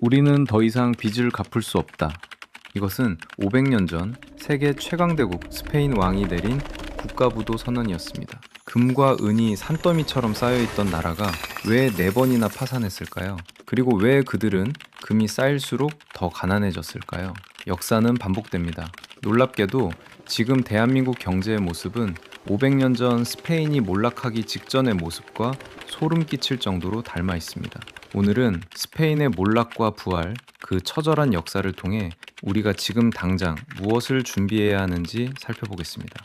우리는 더 이상 빚을 갚을 수 없다. 이것은 500년 전 세계 최강대국 스페인 왕이 내린 국가부도 선언이었습니다. 금과 은이 산더미처럼 쌓여있던 나라가 왜 4번이나 파산했을까요? 그리고 왜 그들은 금이 쌓일수록 더 가난해졌을까요? 역사는 반복됩니다. 놀랍게도 지금 대한민국 경제의 모습은 500년 전 스페인이 몰락하기 직전의 모습과 소름 끼칠 정도로 닮아 있습니다. 오늘은 스페인의 몰락과 부활, 그 처절한 역사를 통해 우리가 지금 당장 무엇을 준비해야 하는지 살펴보겠습니다.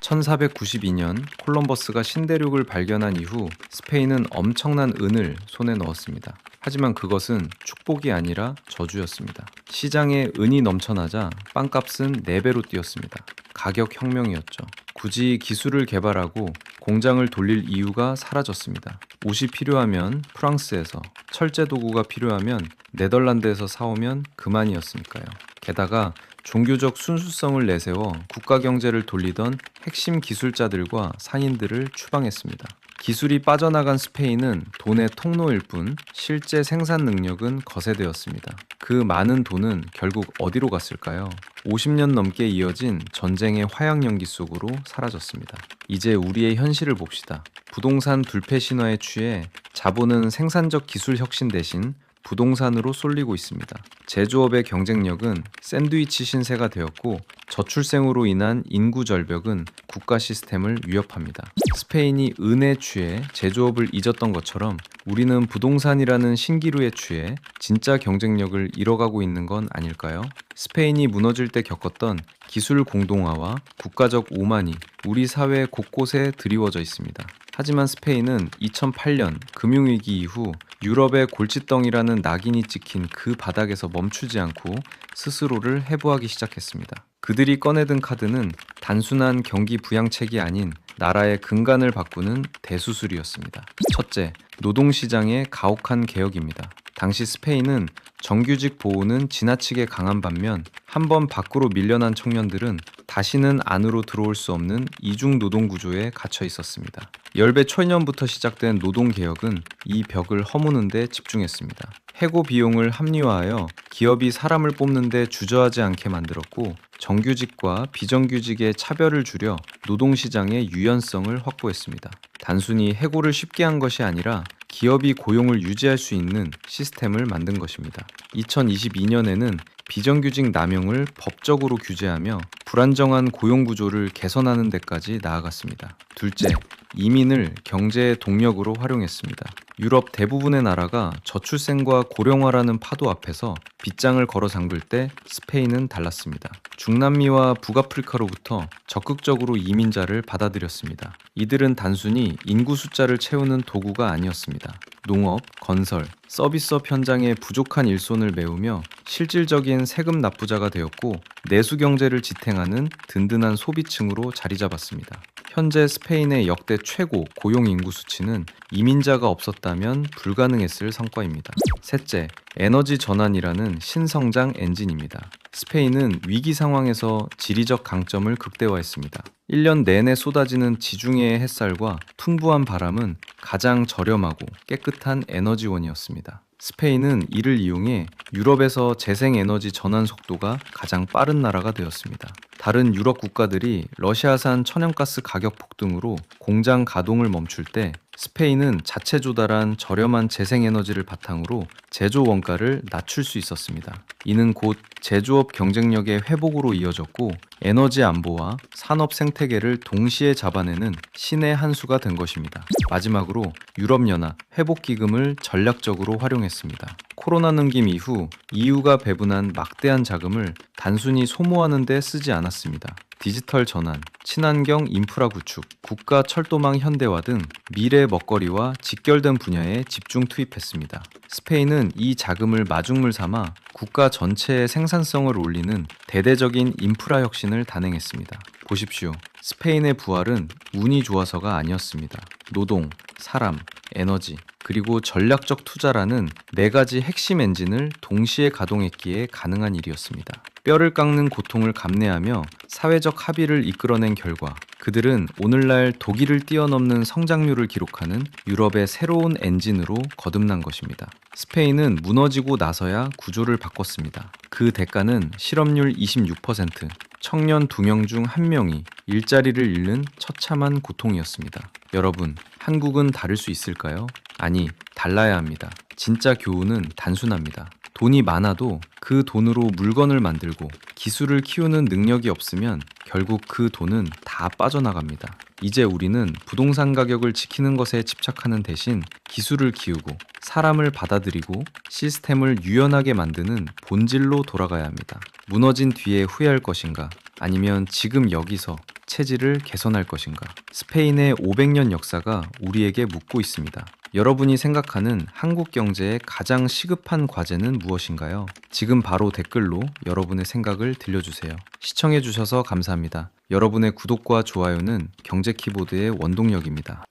1492년 콜럼버스가 신대륙을 발견한 이후 스페인은 엄청난 은을 손에 넣었습니다. 하지만 그것은 축복이 아니라 저주였습니다. 시장에 은이 넘쳐나자 빵값은 4배로 뛰었습니다. 가격 혁명이었죠. 굳이 기술을 개발하고 공장을 돌릴 이유가 사라졌습니다. 옷이 필요하면 프랑스에서, 철제 도구가 필요하면 네덜란드에서 사오면 그만이었으니까요. 게다가 종교적 순수성을 내세워 국가 경제를 돌리던 핵심 기술자들과 상인들을 추방했습니다. 기술이 빠져나간 스페인은 돈의 통로일 뿐 실제 생산 능력은 거세되었습니다. 그 많은 돈은 결국 어디로 갔을까요? 50년 넘게 이어진 전쟁의 화약 연기 속으로 사라졌습니다. 이제 우리의 현실을 봅시다. 부동산 불패 신화에 취해 자본은 생산적 기술 혁신 대신 부동산으로 쏠리고 있습니다. 제조업의 경쟁력은 샌드위치 신세가 되었고 저출생으로 인한 인구 절벽은 국가 시스템을 위협합니다. 스페인이 은에 취해 제조업을 잊었던 것처럼 우리는 부동산이라는 신기루에 취해 진짜 경쟁력을 잃어가고 있는 건 아닐까요? 스페인이 무너질 때 겪었던 기술 공동화와 국가적 오만이 우리 사회 곳곳에 드리워져 있습니다. 하지만 스페인은 2008년 금융위기 이후 유럽의 골칫덩이라는 낙인이 찍힌 그 바닥에서 멈추지 않고 스스로를 해부하기 시작했습니다. 그들이 꺼내든 카드는 단순한 경기 부양책이 아닌 나라의 근간을 바꾸는 대수술이었습니다. 첫째, 노동시장의 가혹한 개혁입니다. 당시 스페인은 정규직 보호는 지나치게 강한 반면 한 번 밖으로 밀려난 청년들은 다시는 안으로 들어올 수 없는 이중 노동 구조에 갇혀 있었습니다. 열배 초년부터 시작된 노동개혁은 이 벽을 허무는 데 집중했습니다. 해고 비용을 합리화하여 기업이 사람을 뽑는 데 주저하지 않게 만들었고 정규직과 비정규직의 차별을 줄여 노동시장의 유연성을 확보했습니다. 단순히 해고를 쉽게 한 것이 아니라 기업이 고용을 유지할 수 있는 시스템을 만든 것입니다. 2022년에는 비정규직 남용을 법적으로 규제하며 불안정한 고용 구조를 개선하는 데까지 나아갔습니다. 둘째, 이민을 경제의 동력으로 활용했습니다. 유럽 대부분의 나라가 저출생과 고령화라는 파도 앞에서 빗장을 걸어 잠글 때 스페인은 달랐습니다. 중남미와 북아프리카로부터 적극적으로 이민자를 받아들였습니다. 이들은 단순히 인구 숫자를 채우는 도구가 아니었습니다. 농업, 건설, 서비스업 현장의 부족한 일손을 메우며 실질적인 세금 납부자가 되었고 내수 경제를 지탱하는 든든한 소비층으로 자리 잡았습니다. 현재 스페인의 역대 최고 고용 인구 수치는 이민자가 없었다면 불가능했을 성과입니다. 셋째, 에너지 전환이라는 신성장 엔진입니다. 스페인은 위기 상황에서 지리적 강점을 극대화했습니다. 1년 내내 쏟아지는 지중해의 햇살과 풍부한 바람은 가장 저렴하고 깨끗한 에너지원이었습니다. 스페인은 이를 이용해 유럽에서 재생에너지 전환 속도가 가장 빠른 나라가 되었습니다. 다른 유럽 국가들이 러시아산 천연가스 가격 폭등으로 공장 가동을 멈출 때 스페인은 자체 조달한 저렴한 재생에너지를 바탕으로 제조 원가를 낮출 수 있었습니다. 이는 곧 제조업 경쟁력의 회복으로 이어졌고 에너지 안보와 산업 생태계를 동시에 잡아내는 신의 한 수가 된 것입니다. 마지막으로 유럽연합 회복기금을 전략적으로 활용했습니다. 코로나 능김 이후 EU가 배분한 막대한 자금을 단순히 소모하는 데 쓰지 않았습니다. 디지털 전환, 친환경 인프라 구축, 국가 철도망 현대화 등 미래 먹거리와 직결된 분야에 집중 투입했습니다. 스페인은 이 자금을 마중물 삼아 국가 전체의 생산성을 올리는 대대적인 인프라 혁신을 단행했습니다. 보십시오. 스페인의 부활은 운이 좋아서가 아니었습니다. 노동, 사람, 에너지, 그리고 전략적 투자라는 4가지 핵심 엔진을 동시에 가동했기에 가능한 일이었습니다. 뼈를 깎는 고통을 감내하며 사회적 합의를 이끌어낸 결과 그들은 오늘날 독일을 뛰어넘는 성장률을 기록하는 유럽의 새로운 엔진으로 거듭난 것입니다. 스페인은 무너지고 나서야 구조를 바꿨습니다. 그 대가는 실업률 26%, 청년 2명 중 1명이 일자리를 잃는 처참한 고통이었습니다. 여러분, 한국은 다를 수 있을까요? 아니, 달라야 합니다. 진짜 교훈은 단순합니다. 돈이 많아도 그 돈으로 물건을 만들고 기술을 키우는 능력이 없으면 결국 그 돈은 다 빠져나갑니다. 이제 우리는 부동산 가격을 지키는 것에 집착하는 대신 기술을 키우고 사람을 받아들이고 시스템을 유연하게 만드는 본질로 돌아가야 합니다. 무너진 뒤에 후회할 것인가? 아니면 지금 여기서 체질을 개선할 것인가? 스페인의 500년 역사가 우리에게 묻고 있습니다. 여러분이 생각하는 한국 경제의 가장 시급한 과제는 무엇인가요? 지금 바로 댓글로 여러분의 생각을 들려주세요. 시청해주셔서 감사합니다. 여러분의 구독과 좋아요는 경제 키보드의 원동력입니다.